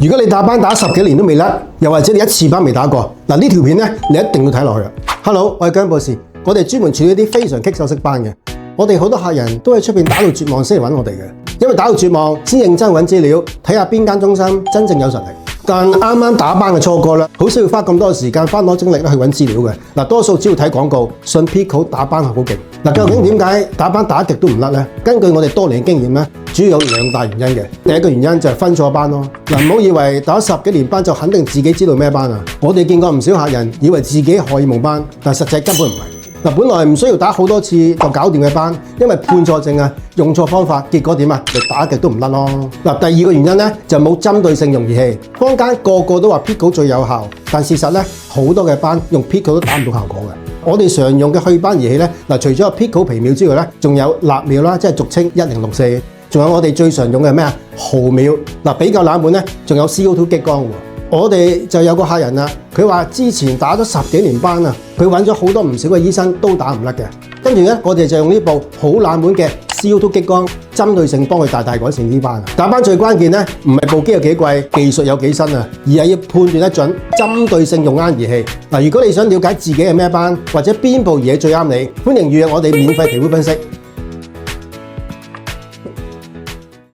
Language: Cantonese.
如果你打班打10幾年都未甩，又或者你一次班未打過，呢條片呢，你一定要睇落去。Hello， 我係姜博士，我哋專門處理一啲非常棘手式班嘅。我哋好多客人都喺出邊打到絕望先嚟揾我哋嘅，因為打到絕望先認真揾資料，睇下邊間中心真正有實力。但啱啱打班嘅初哥啦，好少要花咁多時間、花咁多精力去揾資料嘅。多數只要睇廣告，信 Pico 打班係好勁。究竟點解打班打極都唔甩呢？根據我哋多年嘅經驗咧，主要有2大原因嘅。第一個原因就係分錯班咯。唔好以為打10幾年班就肯定自己知道咩班啊！我哋見過唔少客人以為自己荷爾蒙班，但實際根本唔係。本來唔需要打好多次就搞掂嘅班，因為判錯症啊，用錯方法，結果點啊？你打極都唔甩咯。第二個原因呢，就冇針對性用儀器。坊間個個都話 Pico 最有效，但事實呢，好多嘅班用 Pico 都打唔到效果嘅。我哋常用嘅去斑儀器呢，除咗有 Pico 皮秒之外呢，仲有納秒啦，即係俗稱1064，仲有我哋最常用嘅咩啊？毫秒。比較冷門呢，仲有 CO2 激光喎。我哋就有個客人啦，佢話之前打咗10幾年班啊，佢揾咗好多唔少嘅醫生都打唔甩嘅。跟住呢，我哋就用呢部好冷門嘅 CO2 激光，針對性幫佢大大改善呢班啊。打班最關鍵呢，唔係部機有幾貴，技術有幾新啊，而係要判斷得準，針對性用啱儀器。如果你想了解自己係咩班，或者邊部儀器最啱你，歡迎預約我哋免費皮膚分析。